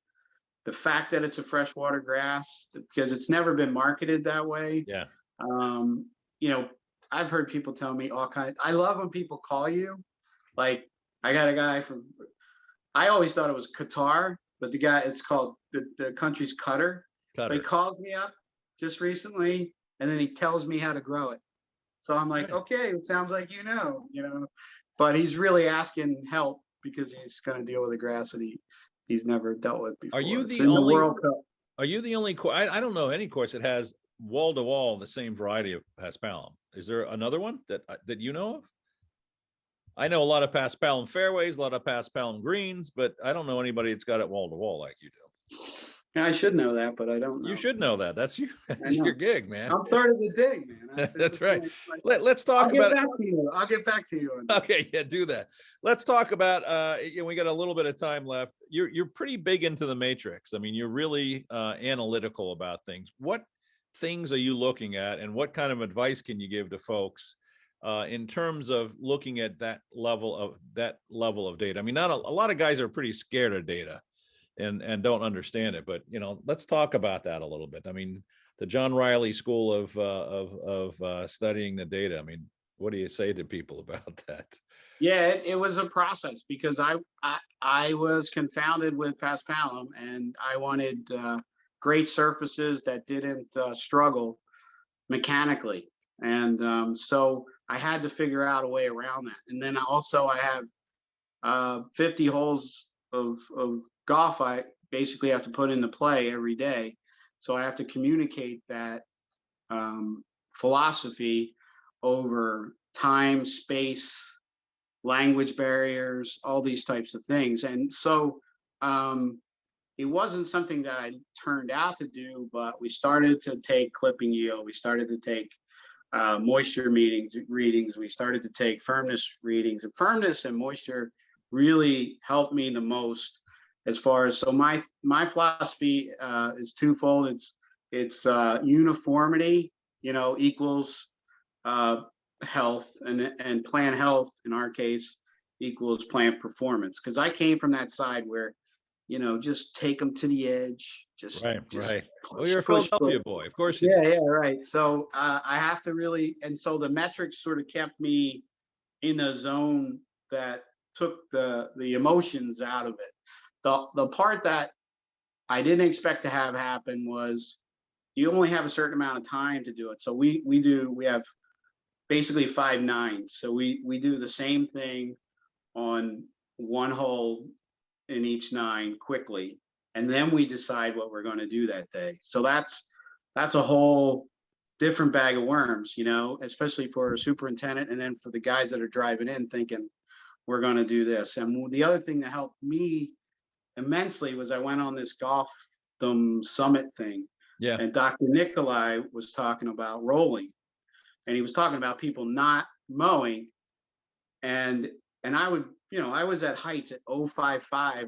the fact that it's a freshwater grass, because it's never been marketed that way. Yeah. You know, I've heard people tell me all kinds. I love when people call you. Like, I got a guy from, I always thought it was Qatar, but the guy, it's called the country's Qatar. But he calls me up just recently, and then he tells me how to grow it. So I'm like, Nice. okay, it sounds like you know, but he's really asking help because he's going to deal with a grass that he's never dealt with before. Are you It's the in only? World Cup. Are you the only? I don't know any course that has wall to wall the same variety of paspalum. Is there another one that you know of? I know a lot of paspalum fairways, a lot of paspalum greens, but I don't know anybody that's got it wall to wall like you do. Yeah, I should know that, but I don't know. You should know that. That's you. That's your gig, man. I'm part of the dig, man. That's right. Let's talk I'll about. get back to you. I'll get back to you on that. Okay, yeah, do that. Let's talk about. We got a little bit of time left. You're pretty big into the matrix. I mean, you're really analytical about things. What things are you looking at, and what kind of advice can you give to folks in terms of looking at that level of data? I mean, not a lot of guys are pretty scared of data and don't understand it, but let's talk about that a little bit. I mean, the John Reilly school of studying the data. I mean, what do you say to people about that? Yeah, it was a process because I was confounded with paspalum, and I wanted great surfaces that didn't struggle mechanically, and so I had to figure out a way around that. And then also I have 50 holes of golf I basically have to put into play every day, so I have to communicate that philosophy over time, space, language barriers, all these types of things. And so it wasn't something that I turned out to do, but we started to take clipping yield, we started to take moisture readings, we started to take firmness readings, and firmness and moisture really helped me the most. As far as, so my philosophy is twofold. It's uniformity, equals health, and plant health in our case equals plant performance. Because I came from that side where, just take them to the edge. Right. Push, well, you're a Philadelphia boy, of course. Yeah, right. So I have to really, and so the metrics sort of kept me in a zone that took the emotions out of it. The part that I didn't expect to have happen was you only have a certain amount of time to do it. So we have basically 5 nines. So we do the same thing on one hole in each 9 quickly, and then we decide what we're going to do that day. So that's a whole different bag of worms, especially for a superintendent, and then for the guys that are driving in thinking we're going to do this. And the other thing that helped me immensely was I went on this golfdom summit thing. Yeah. And Dr. Nikolai was talking about rolling, and he was talking about people not mowing, and I would, I was at heights at 0.55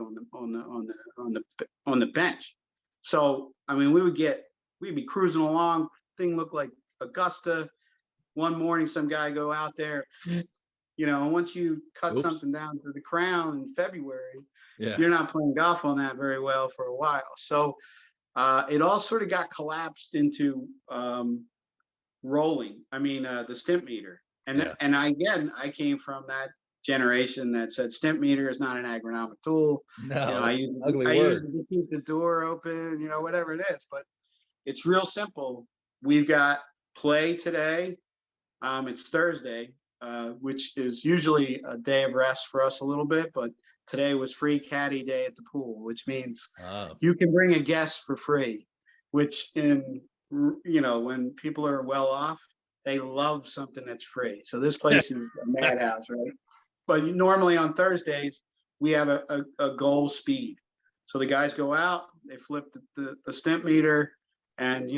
on the bench. So I mean, we'd be cruising along, thing looked like Augusta. One morning some guy go out there, and once you cut something down to the crown in February, you're not playing golf on that very well for a while. So it all sort of got collapsed into rolling. I mean, the stimp meter. And I came from that generation that said stimp meter is not an agronomic tool. No, I use it to keep the door open, whatever it is. But it's real simple. We've got play today. It's Thursday, which is usually a day of rest for us a little bit, but today was free caddy day at the pool, which means you can bring a guest for free, which when people are well off, they love something that's free. So this place is a madhouse, right? But normally on Thursdays, we have a goal speed. So the guys go out, they flip the stimp meter, and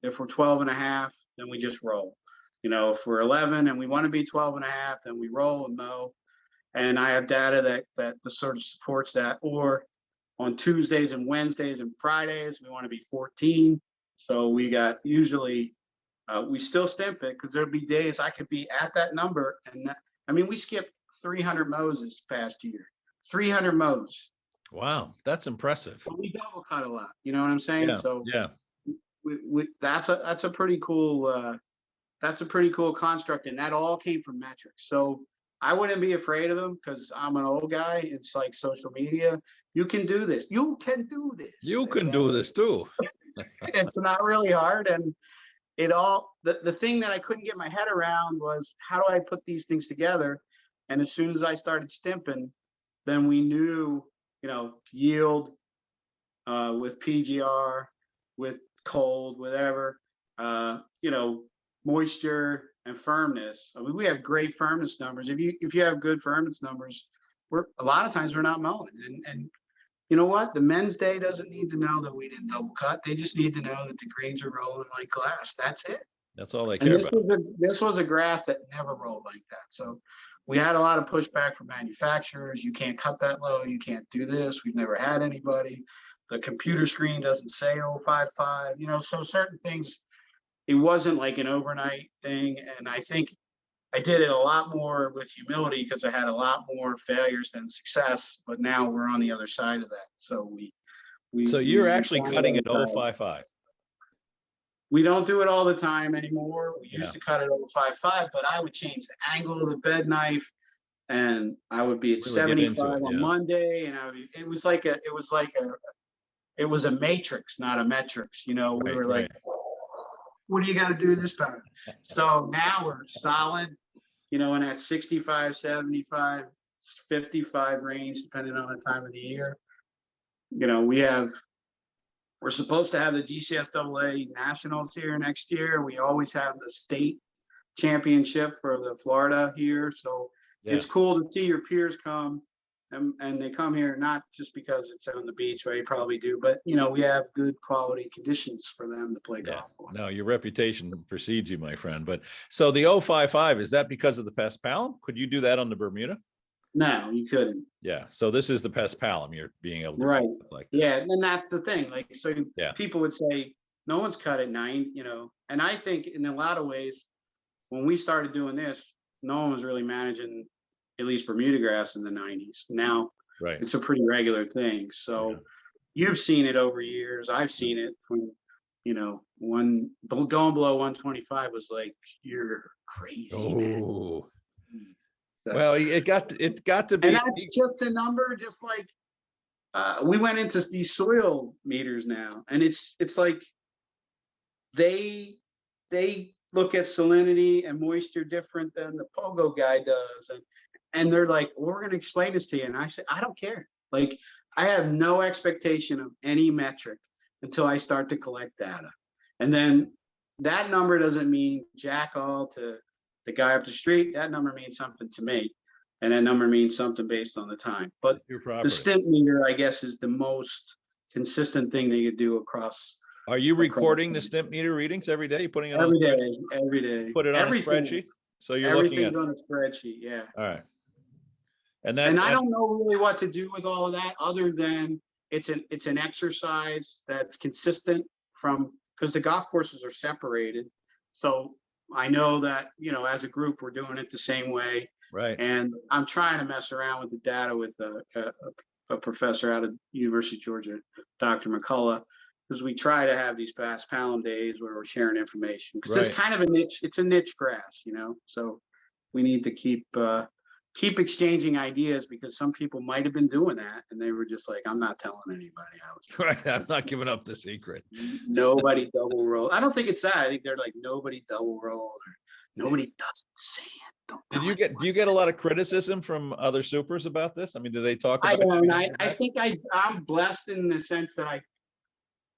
if we're 12 and a half, then we just roll. If we're 11 and we want to be 12 and a half, then we roll and mow. And I have data that sort of supports that. Or on Tuesdays and Wednesdays and Fridays, we want to be 14. So we got usually, we still stimp it because there'll be days I could be at that number. And we skipped 300 mows this past year, 300 mows. Wow, that's impressive. But we double cut a lot. You know what I'm saying? Yeah, So yeah. That's a pretty cool construct, and that all came from metrics. So I wouldn't be afraid of them because I'm an old guy. It's like social media. You can do this. You can do this. You can do this too. It's not really hard. And the thing that I couldn't get my head around was, how do I put these things together? And as soon as I started stimping, then we knew, yield with PGR, with cold, whatever, moisture and firmness. We have great firmness numbers. If you have good firmness numbers, a lot of times we're not mowing. And you know what? The men's day doesn't need to know that we didn't double cut. They just need to know that the greens are rolling like glass. That's it. That's all they care about. This was a grass that never rolled like that. So we had a lot of pushback from manufacturers. You can't cut that low. You can't do this. We've never had anybody. The computer screen doesn't say 055. So certain things, it wasn't like an overnight thing. And I think I did it a lot more with humility because I had a lot more failures than success. But now we're on the other side of that. So So you're actually cutting at 055. We don't do it all the time anymore. We used to cut at 055, but I would change the angle of the bed knife, and I would be at 75 on Monday, and it was a matrix, not a metrics. We were like, what do you got to do this time? So now we're solid, in that 65, 75, 55 range, depending on the time of the year. We're supposed to have the GCSAA Nationals here next year. We always have the state championship for the Florida here. So it's cool to see your peers come, and they come here not just because it's on the beach, where you probably do, but we have good quality conditions for them to play golf on. No, your reputation precedes you, my friend. But so the 055, is that because of the paspalum? Could you do that on the Bermuda? No, you couldn't. Yeah. So this is the paspalum you're being able to right. Like this. Yeah, and that's the thing. People would say no one's cut at 9, and I think in a lot of ways, when we started doing this, no one was really managing at least Bermuda grass in the 90s. Now it's a pretty regular thing. So you've seen it over years. I've seen it from, going below 125 was like, you're crazy. Oh. Well, it got to be, and that's just a number. Just like we went into these soil meters now, and it's like they look at salinity and moisture different than the Pogo guy does, and they're like, we're going to explain this to you. And I said, I don't care. Like, I have no expectation of any metric until I start to collect data, and then that number doesn't mean jack all to the guy up the street. That number means something to me, and that number means something based on the time. But the stimp meter, I guess, is the most consistent thing that you could do across. Are you recording the stimp meter readings every day? You're putting it every day. Put it on a spreadsheet. So you're looking at on a spreadsheet. Yeah. All right. And I don't know really what to do with all of that, other than it's an exercise that's consistent because the golf courses are separated. So I know that, as a group, we're doing it the same way. Right. And I'm trying to mess around with the data with a professor out of University of Georgia, Dr. McCullough, because we try to have these paspalum days where we're sharing information. Because it's kind of a niche. It's a niche grass, So we need to keep exchanging ideas, because some people might have been doing that and they were just like, I'm not telling anybody. I'm not giving up the secret. Nobody double roll. I don't think it's that. I think they're like, nobody double roll, or nobody does sand. Do you get a lot of criticism from other supers about this? I mean, do they talk about it? I think I'm blessed in the sense that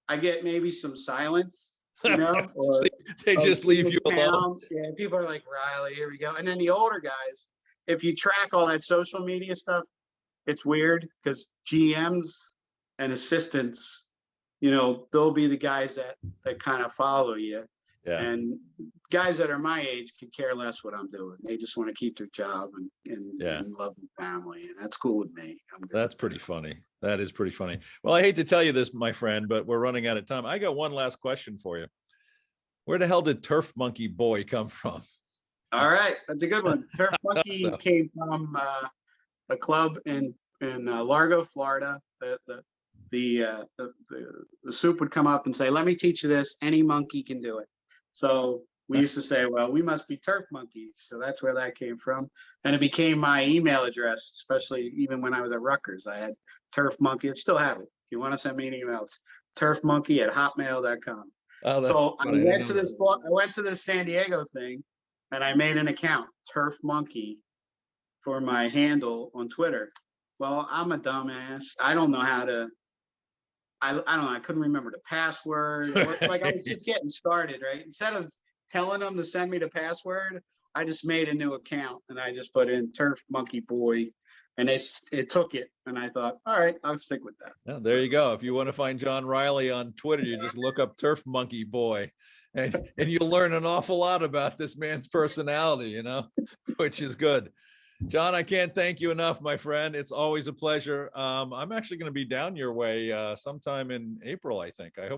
I get maybe some silence, or they just leave you alone. Yeah, people are like, Reilly, here we go. And then the older guys, if you track all that social media stuff, it's weird because GMs and assistants, they'll be the guys that kind of follow you. Yeah. And guys that are my age could care less what I'm doing. They just want to keep their job and love their family. And that's cool with me. I'm good That's with pretty that. funny. That is pretty funny. Well, I hate to tell you this, my friend, but we're running out of time. I got one last question for you. Where the hell did Turf Monkey Boy come from? All right. That's a good one. Turf Monkey So- came from a club in Largo, Florida. The soup would come up and say, "Let me teach you this. Any monkey can do it." So we used to say, "Well, we must be turf monkeys." So that's where that came from, and it became my email address. Especially even when I was at Rutgers, I had Turf Monkey. I still have it. If you want to send me an email, it's turfmonkey@hotmail.com. Oh, that's So I funny. I went didn't to know this. that. I went to this San Diego thing, and I made an account, Turf Monkey, for my handle on Twitter. Well, I'm a dumbass. I don't know how to. I don't know. I couldn't remember the password. Like I was just getting started, right? Instead of telling them to send me the password, I just made a new account and I just put in Turf Monkey Boy, and it took it. And I thought, all right, I'll stick with that. Yeah, there you go. If you want to find John Reilly on Twitter, you just look up Turf Monkey Boy, and you'll learn an awful lot about this man's personality, you know, which is good. John, I can't thank you enough, my friend. It's always a pleasure. I'm actually going to be down your way sometime in April, I think. I'd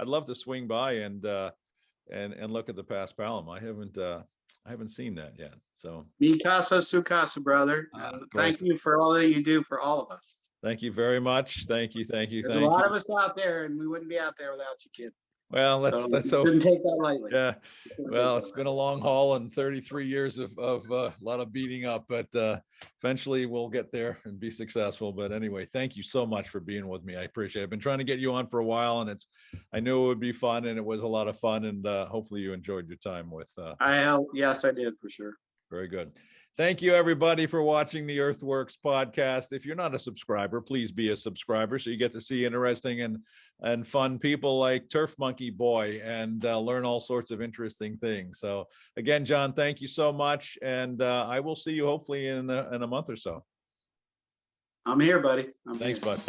love to swing by and look at the paspalum. I haven't seen that yet. So Mi casa, su casa, brother. And thank you for all that you do for all of us. thank you very much. Thank you. There's a lot of us out there, and we wouldn't be out there without you, kid. Well, let's hope. Shouldn't take that lightly. Yeah. Well, it's been a long haul and 33 years of a lot of beating up, but eventually we'll get there and be successful. But anyway, thank you so much for being with me. I appreciate it. I've been trying to get you on for a while, and I knew it would be fun, and it was a lot of fun, and hopefully you enjoyed your time with. Yes, I did for sure. Very good. Thank you, everybody, for watching the EarthWorks podcast. If you're not a subscriber, please be a subscriber so you get to see interesting and fun people like Turf Monkey Boy and learn all sorts of interesting things. So again, John, thank you so much. And I will see you hopefully in a month or so. I'm here, buddy. Thanks, bud.